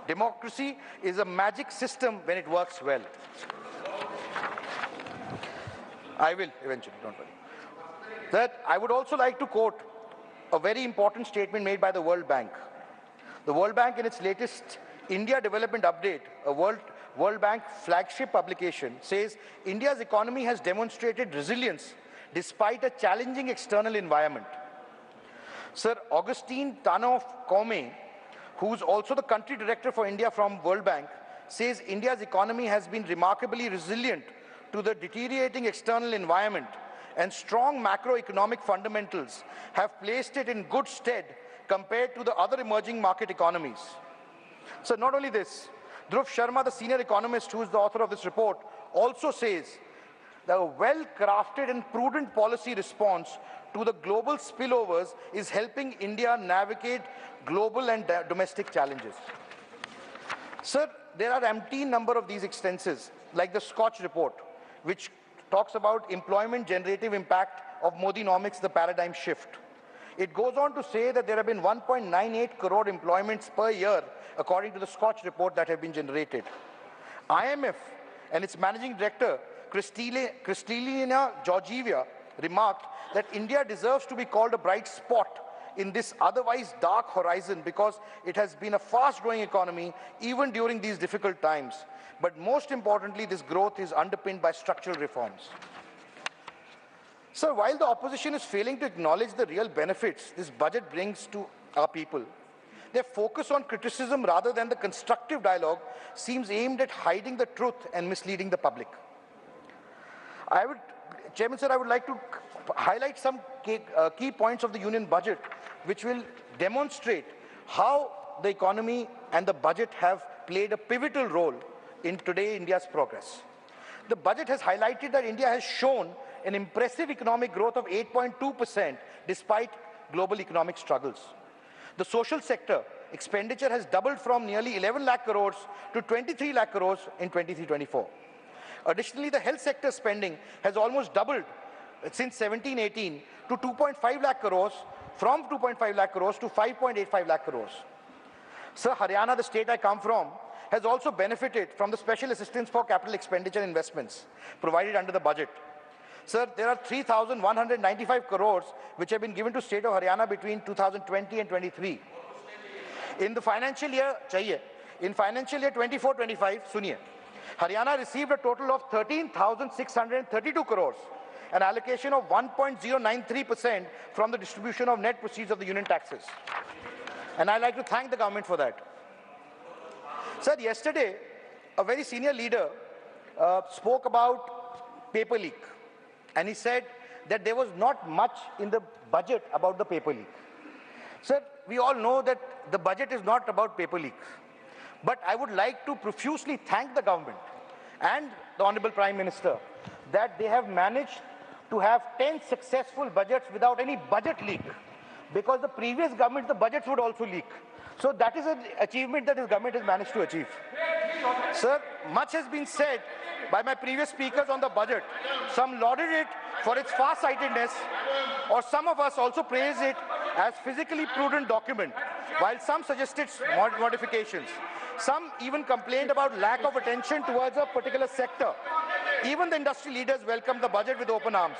Democracy is a magic system when it works well. I will eventually, don't worry. That I would also like to quote a very important statement made by the World Bank. The World Bank, in its latest India Development Update, a World Bank flagship publication, says India's economy has demonstrated resilience despite a challenging external environment. Sir Augustine Tanov-Kome, who's also the country director for India from World Bank, says India's economy has been remarkably resilient to the deteriorating external environment, and strong macroeconomic fundamentals have placed it in good stead compared to the other emerging market economies. So not only this, Dhruv Sharma, the senior economist who is the author of this report, also says that a well-crafted and prudent policy response to the global spillovers is helping India navigate global and domestic challenges. Sir, there are umpteen number of these extensions, like the Scotch report, which talks about employment generative impact of Modinomics, the paradigm shift. It goes on to say that there have been 1.98 crore employments per year, according to the Scotch report, that have been generated. IMF and its managing director, Kristalina Georgieva, remarked that India deserves to be called a bright spot in this otherwise dark horizon because it has been a fast-growing economy even during these difficult times. But most importantly, this growth is underpinned by structural reforms. Sir, while the opposition is failing to acknowledge the real benefits this budget brings to our people, their focus on criticism rather than the constructive dialogue seems aimed at hiding the truth and misleading the public. Chairman, sir, I would like to highlight some key points of the Union budget which will demonstrate how the economy and the budget have played a pivotal role in today India's progress. The budget has highlighted that India has shown an impressive economic growth of 8.2% despite global economic struggles. The social sector expenditure has doubled from nearly 11 lakh crores to 23 lakh crores in 23-24. Additionally, the health sector spending has almost doubled since 17-18 to 2.5 lakh crores, from 2.5 lakh crores to 5.85 lakh crores. Sir, Haryana, the state I come from, has also benefited from the special assistance for capital expenditure investments provided under the budget. Sir, there are 3,195 crores which have been given to state of Haryana between 2020 and 23. In the financial year, 24-25, suniye, Haryana received a total of 13,632 crores, an allocation of 1.093% from the distribution of net proceeds of the union taxes. And I'd like to thank the government for that. Sir, yesterday, a very senior leader spoke about paper leak. And he said that there was not much in the budget about the paper leak. Sir, we all know that the budget is not about paper leak. But I would like to profusely thank the government and the Honorable Prime Minister that they have managed to have 10 successful budgets without any budget leak. Because the previous government, the budgets would also leak. So that is an achievement that this government has managed to achieve. Sir, much has been said by my previous speakers on the budget. Some lauded it for its far-sightedness, or some of us also praised it as physically prudent document, while some suggested modifications. Some even complained about lack of attention towards a particular sector. Even the industry leaders welcomed the budget with open arms.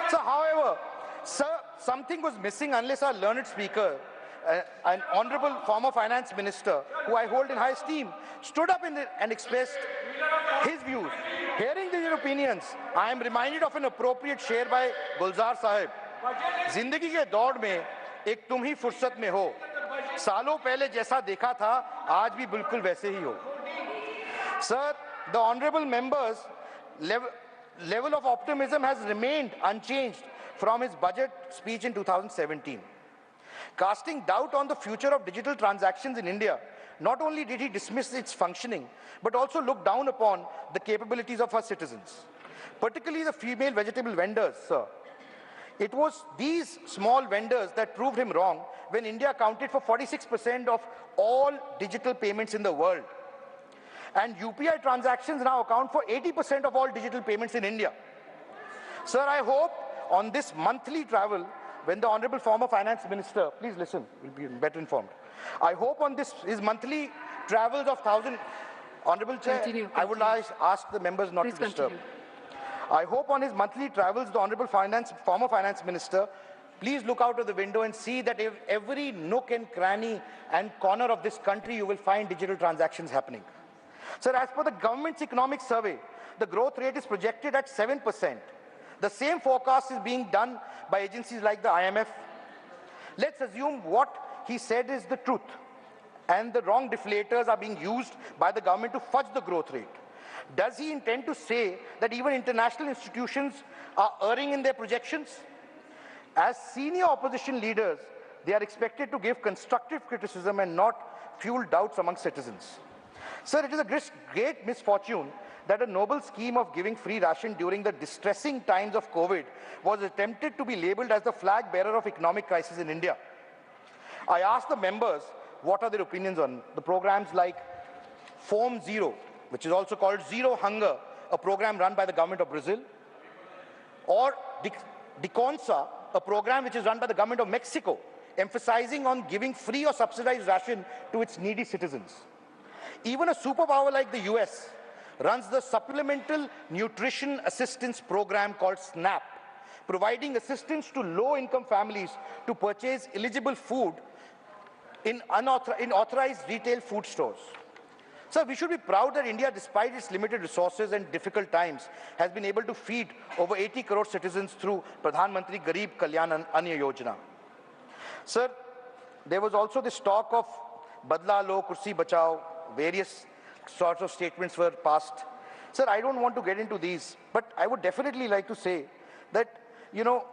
So, however, sir, something was missing unless our learned speaker, an honorable former finance minister, who I hold in high esteem, stood up and expressed his views. Hearing their opinions, I am reminded of an appropriate share by Gulzar Sahib. Zindagi ke daud mein ek tum hi fursat mein ho. सालों पहले जैसा देखा था आज भी बिल्कुल वैसे ही हो. Sir, the honorable members level of optimism has remained unchanged from his budget speech in 2017. Casting doubt on the future of digital transactions in India, not only did he dismiss its functioning, but also look down upon the capabilities of our citizens, particularly the female vegetable vendors, sir. It was these small vendors that proved him wrong when India accounted for 46% of all digital payments in the world. And UPI transactions now account for 80% of all digital payments in India. Sir, I hope on this monthly travel, when the Honorable former Finance Minister, please listen, you'll be better informed. I hope on his monthly travels of thousands. Honorable Chair, Continue. I would ask the members not Please to disturb. continue. I hope on his monthly travels, the Honorable former Finance Minister, please look out of the window and see that if every nook and cranny and corner of this country, you will find digital transactions happening. Sir, as per the government's economic survey, the growth rate is projected at 7%. The same forecast is being done by agencies like the IMF. Let's assume what he said is the truth, and the wrong deflators are being used by the government to fudge the growth rate. Does he intend to say that even international institutions are erring in their projections? As senior opposition leaders, they are expected to give constructive criticism and not fuel doubts among citizens. Sir, it is a great misfortune that a noble scheme of giving free ration during the distressing times of COVID was attempted to be labelled as the flag bearer of economic crisis in India. I ask the members what are their opinions on the programs like Fome Zero, which is also called Zero Hunger, a program run by the government of Brazil, or Diconsa, a program which is run by the government of Mexico, emphasizing on giving free or subsidized ration to its needy citizens. Even a superpower like the US runs the Supplemental Nutrition Assistance Program called SNAP, providing assistance to low-income families to purchase eligible food in authorized retail food stores. So we should be proud that India, despite its limited resources and difficult times, has been able to feed over 80 crore citizens through Pradhan Mantri Garib Kalyan Ann Yojana. Sir, there was also this talk of Badla Lo, Kursi Bachao, various sorts of statements were passed. Sir, I don't want to get into these, but I would definitely like to say that, you know,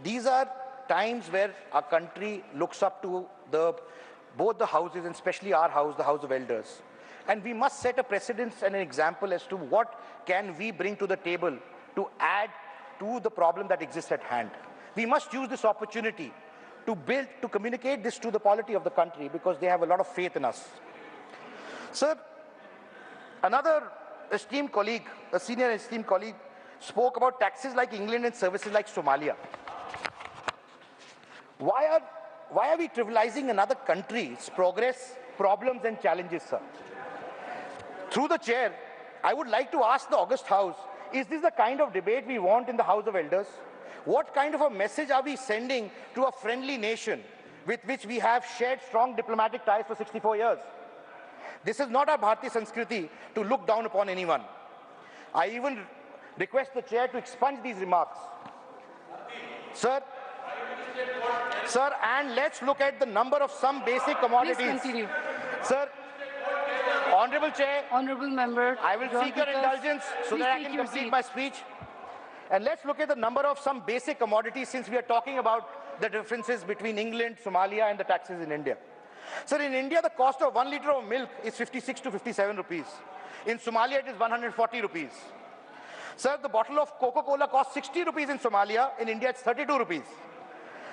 these are times where our country looks up to both the houses, and especially our house, the House of Elders. And we must set a precedence and an example as to what can we bring to the table to add to the problem that exists at hand. We must use this opportunity to communicate this to the polity of the country, because they have a lot of faith in us. Sir, another esteemed colleague, a senior esteemed colleague, spoke about taxes like England and services like Somalia. Why are we trivializing another country's progress, problems and challenges, sir? Through the chair, I would like to ask the August House, is this the kind of debate we want in the House of Elders? What kind of a message are we sending to a friendly nation with which we have shared strong diplomatic ties for 64 years? This is not our Bharatiya Sanskriti to look down upon anyone. I even request the chair to expunge these remarks. Sir, and let's look at the number of some basic commodities. Please continue. Sir, Honorable Chair, Honorable Member, I will seek your indulgence so that I can complete my speech. And let's look at the number of some basic commodities, since we are talking about the differences between England, Somalia and the taxes in India. Sir, in India, the cost of 1 litre of milk is 56 to 57 rupees. In Somalia, it is 140 rupees. Sir, the bottle of Coca-Cola costs 60 rupees in Somalia. In India, it's 32 rupees.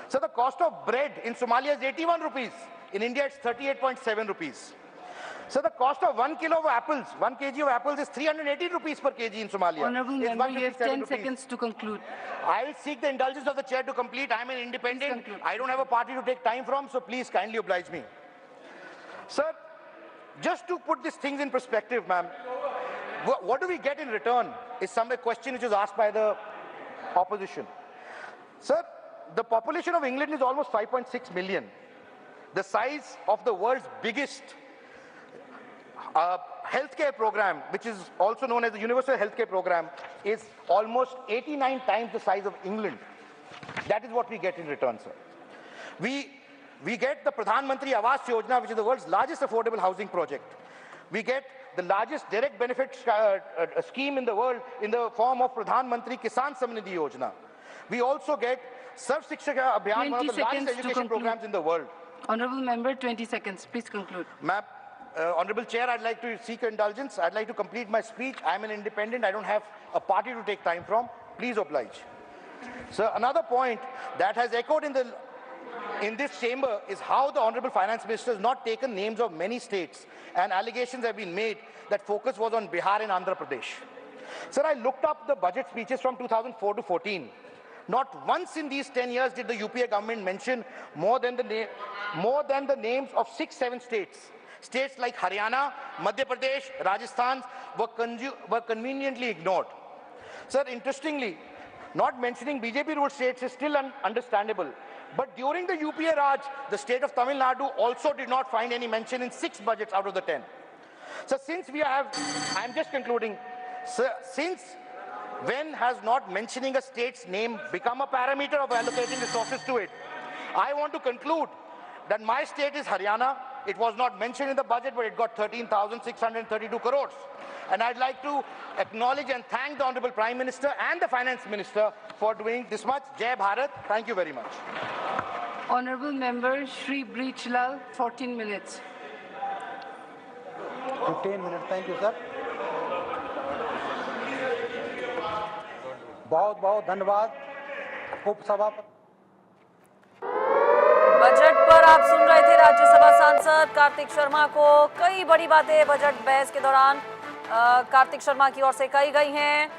Sir, the cost of bread in Somalia is 81 rupees. In India, it's 38.7 rupees. So the cost of 1 kilo of apples, 1 kg of apples is 380 rupees per kg in Somalia. Honorable It's Member, you have 10 rupees. seconds to conclude. I will seek the indulgence of the chair to complete. I am an independent. I don't have a party to take time from, so please kindly oblige me. Sir, just to put these things in perspective, ma'am, what do we get in return is some question which was asked by the opposition. Sir, the population of England is almost 5.6 million. The size of the world's biggest healthcare program, which is also known as the Universal Healthcare Program, is almost 89 times the size of England. That is what we get in return, sir. We get the Pradhan Mantri Awas Yojana, which is the world's largest affordable housing project. We get the largest direct benefit scheme in the world in the form of Pradhan Mantri Kisan Samriddhi Yojana. We also get Sarv Shiksha Abhiyan, one of the largest education programs in the world. Honorable Member, 20 seconds. Please conclude. Ma'am, Honorable Chair, I'd like to seek your indulgence. I'd like to complete my speech. I'm an independent. I don't have a party to take time from. Please oblige. Sir, another point that has echoed in this chamber is how the Honorable Finance Minister has not taken names of many states, and allegations have been made that focus was on Bihar and Andhra Pradesh. Sir, I looked up the budget speeches from 2004 to 14. Not once in these 10 years did the UPA government mention more than the names of 6-7 states. States like Haryana, Madhya Pradesh, Rajasthan were conveniently ignored. Sir, interestingly, not mentioning BJP ruled states is still understandable. But during the UPA Raj, the state of Tamil Nadu also did not find any mention in 6 budgets out of the 10. So since I'm just concluding, sir, since when has not mentioning a state's name become a parameter of allocating resources to it? I want to conclude that my state is Haryana. It was not mentioned in the budget, but it got 13,632 crores. And I'd like to acknowledge and thank the Honorable Prime Minister and the Finance Minister for doing this much. Jai Bharat. Thank you very much. Honorable Member Shri Breachlal, 14 minutes. 15 minutes. Thank you, sir. बहुत बहुत धन्यवाद उपसभापति। Budget पर आप सुन रहे थे राज्यसभा सांसद कार्तिक शर्मा को। कई बड़ी बातें बजट बहस के दौरान कार्तिक शर्मा की ओर से कही गई हैं।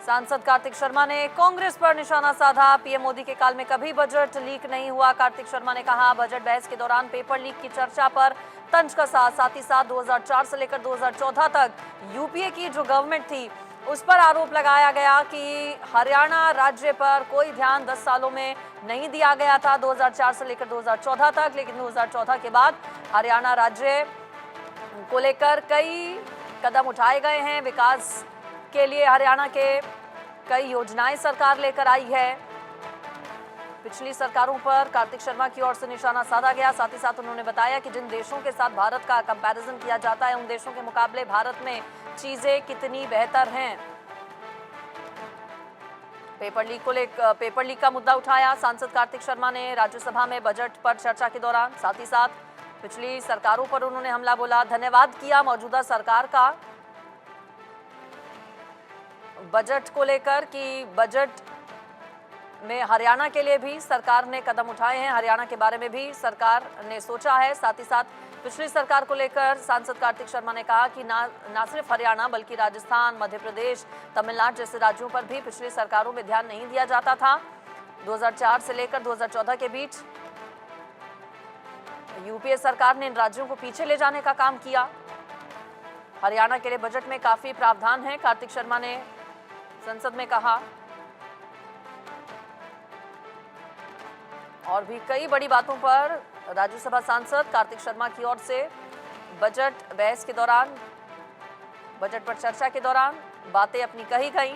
सांसद कार्तिक शर्मा ने कांग्रेस पर निशाना साधा। पीएम मोदी के काल में कभी बजट लीक नहीं हुआ, कार्तिक शर्मा ने कहा। बजट बहस के दौरान पेपर लीक की चर्चा पर तंज कसा। साथ ही साथ 2004 से लेकर 2014 तक यूपीए की जो गवर्नमेंट थी उस पर आरोप लगाया गया कि हरियाणा राज्य पर कोई ध्यान 10 सालों में नहीं दिया गया था, 2004 से लेकर 2014 तक। लेकिन 2014 के बाद हरियाणा राज्य को लेकर कई कदम उठाए गए हैं। विकास के लिए हरियाणा के कई योजनाएं सरकार लेकर आई है। पिछली सरकारों पर कार्तिक शर्मा की ओर से निशाना साधा गया। साथ ही साथ उन्होंने बताया कि जिन देशों के साथ भारत का कंपैरिजन किया जाता है उन देशों के मुकाबले भारत में चीजें कितनी बेहतर हैं। पेपर लीक का मुद्दा उठाया सांसद कार्तिक शर्मा ने राज्यसभा में बजट पर चर्चा के दौरान। साथ ही साथ पिछली सरकारों पर उन्होंने हमला बोला। धन्यवाद किया मौजूदा सरकार का बजट को लेकर कि बजट में हरियाणा के लिए भी सरकार ने कदम उठाए हैं, हरियाणा के बारे में भी सरकार ने सोचा है। साथ ही साथ पिछली सरकार को लेकर सांसद कार्तिक शर्मा ने कहा कि ना सिर्फ हरियाणा बल्कि राजस्थान, मध्य प्रदेश, तमिलनाडु जैसे राज्यों पर भी पिछली सरकारों में ध्यान नहीं दिया जाता था। 2004 से लेकर 2014 के बीच यूपीए सरकार ने इन राज्यों को पीछे ले जाने का काम किया। हरियाणा के लिए बजट में काफी प्रावधान है, कार्तिक शर्मा ने संसद में कहा। और भी कई बड़ी बातों पर राज्यसभा सांसद कार्तिक शर्मा की ओर से बजट बहस के दौरान, बजट पर चर्चा के दौरान बातें अपनी कही गई।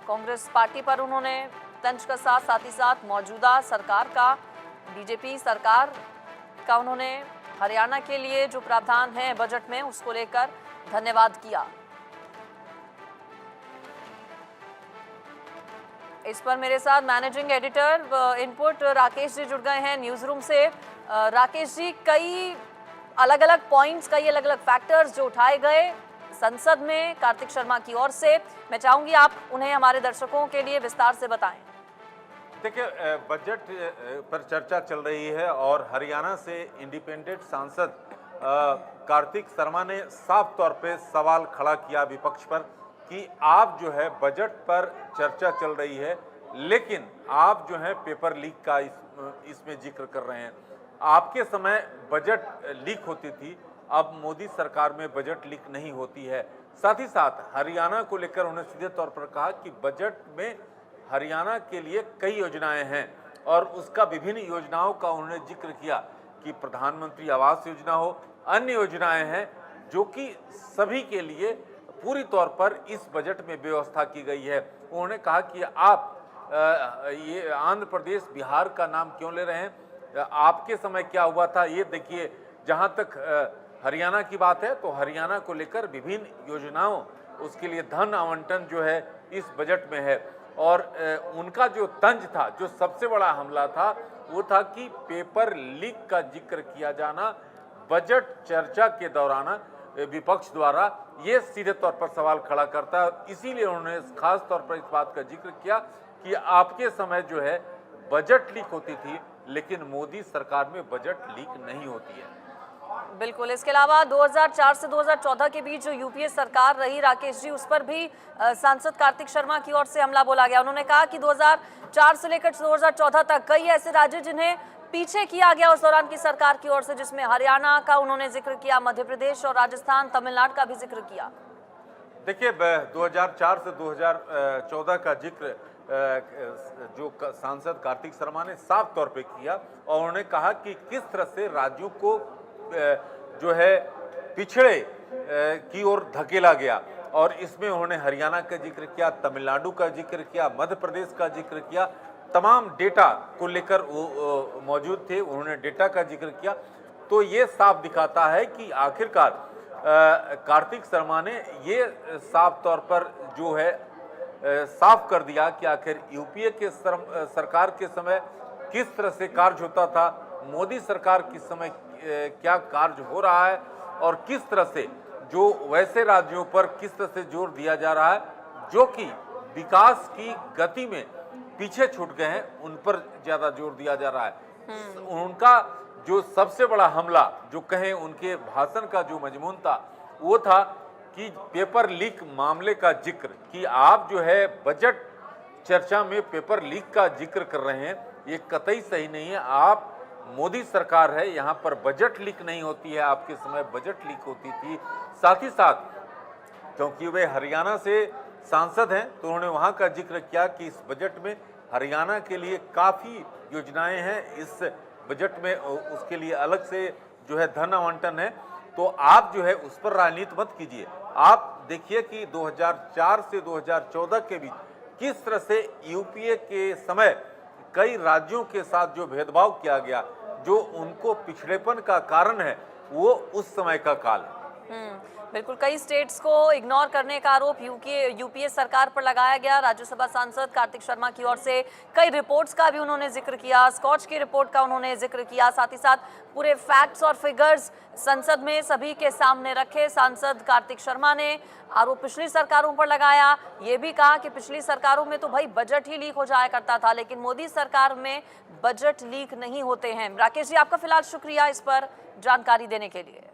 कांग्रेस पार्टी पर उन्होंने तंज कसा। साथ ही साथ मौजूदा सरकार का, बीजेपी सरकार का उन्होंने हरियाणा के लिए जो प्रावधान है बजट में उसको लेकर धन्यवाद किया। इस पर मेरे साथ managing editor input Rakesh ji जुड़ गए हैं न्यूज़ रूम से। राकेश जी, कई अलग अलग पॉइंट्स, कई अलग अलग फैक्टर्स जो उठाए गए संसद में कार्तिक शर्मा की ओर से, मैं चाहूंगी आप उन्हें हमारे दर्शकों के लिए विस्तार से बताएं। देखिए, बजट पर चर्चा चल रही है और हरियाणा से इंडिपेंडेंट सांसद कार्तिक शर्मा ने साफ तौर पे सवाल खड़ा किया विपक्ष पर कि आप जो है बजट पर चर्चा चल रही है लेकिन आप जो है पेपर लीक का इसमें जिक्र कर रहे हैं। आपके समय बजट लीक होती थी, अब मोदी सरकार में बजट लीक नहीं होती है। साथ ही साथ हरियाणा को लेकर उन्होंने सीधे तौर पर कहा कि बजट में हरियाणा के लिए कई योजनाएं हैं और उसका विभिन्न योजनाओं का उन्होंने जिक्र किया कि प्रधानमंत्री आवास योजना हो, अन्य योजनाएं हैं जो कि सभी के लिए पूरी तौर पर इस बजट में व्यवस्था की गई है। उन्होंने कहा कि आप ये आंध्र प्रदेश, बिहार का नाम क्यों ले रहे हैं, आपके समय क्या हुआ था ये देखिए। जहां तक हरियाणा की बात है तो हरियाणा को लेकर विभिन्न योजनाओं, उसके लिए धन आवंटन जो है इस बजट में है। और उनका जो तंज था, जो सबसे बड़ा हमला था, वो था कि पेपर लीक का जिक्र किया जाना बजट चर्चा के दौरान विपक्ष द्वारा, ये सीधे तौर पर सवाल खड़ा करता है। इसीलिए उन्होंने खास तौर पर इस बात का जिक्र किया कि आपके समय जो है बजट लीक होती थी लेकिन मोदी सरकार में बजट लीक नहीं होती है। बिल्कुल। इसके अलावा 2004 से 2014 के बीच जो यूपीए सरकार रही राकेश जी, उस पर भी सांसद कार्तिक शर्मा की ओर से हमला बोला गया। उन्होंने कहा कि 2004 से लेकर 2014 तक कई ऐसे राज्य जिन्हें पीछे किया गया उस दौरान की सरकार की ओर से, जिसमें हरियाणा का उन्होंने जिक्र किया, मध्य प्रदेश और राजस्थान, तमिलनाडु का भी जिक्र किया? देखिए 2004 से 2014 का जिक्र जो सांसद कार्तिक शर्मा ने साफ तौर पे किया और उन्होंने कहा कि किस तरह से राज्यों को जो है पिछड़े की ओर धकेला गया, और इसमें उन्होंने हरियाणा का जिक्र किया, तमिलनाडु का जिक्र किया, मध्य प्रदेश का जिक्र किया। तमाम डेटा को लेकर वो मौजूद थे, उन्होंने डेटा का जिक्र किया। तो ये साफ दिखाता है कि आखिरकार कार्तिक शर्मा ने ये साफ तौर पर जो है साफ कर दिया कि आखिर यूपीए के सरकार के समय किस तरह से कार्य होता था, मोदी सरकार के समय क्या कार्य हो रहा है, और किस तरह से जो वैसे राज्यों पर किस तरह से जोर दिया जा रहा है जो कि विकास की गति में पीछे छूट गए हैं, उन पर ज्यादा जोर दिया जा रहा है। उनका जो सबसे बड़ा हमला जो कहें उनके भाषण का जो मजमून था वो था कि पेपर लीक मामले का जिक्र, कि आप जो है बजट चर्चा में पेपर लीक का जिक्र कर रहे हैं, ये कतई सही नहीं है। आप मोदी सरकार है, यहाँ पर बजट लीक नहीं होती है, आपके समय बजट लीक होती थी। साथ ही साथ क्योंकि वे हरियाणा से सांसद हैं तो उन्होंने वहाँ का जिक्र किया कि इस बजट में हरियाणा के लिए काफ़ी योजनाएं हैं, इस बजट में उसके लिए अलग से जो है धन आवंटन है। तो आप जो है उस पर राजनीति मत कीजिए। आप देखिए कि 2004 से 2014 के बीच किस तरह से यूपीए के समय कई राज्यों के साथ जो भेदभाव किया गया, जो उनको पिछड़ेपन का कारण है, वो उस समय का काल है। बिल्कुल, कई स्टेट्स को इग्नोर करने का आरोप यूपीए सरकार पर लगाया गया। राज्यसभा सांसद कार्तिक शर्मा की ओर से कई रिपोर्ट्स का भी उन्होंने जिक्र किया, स्कॉच की रिपोर्ट का उन्होंने जिक्र किया, साथ ही साथ पूरे फैक्ट्स और फिगर्स संसद में सभी के सामने रखे। सांसद कार्तिक शर्मा ने आरोप पिछली सरकारों पर लगाया, ये भी कहा कि पिछली सरकारों में तो भाई बजट ही लीक हो जाया करता था, लेकिन मोदी सरकार में बजट लीक नहीं होते हैं। राकेश जी, आपका फिलहाल शुक्रिया इस पर जानकारी देने के लिए।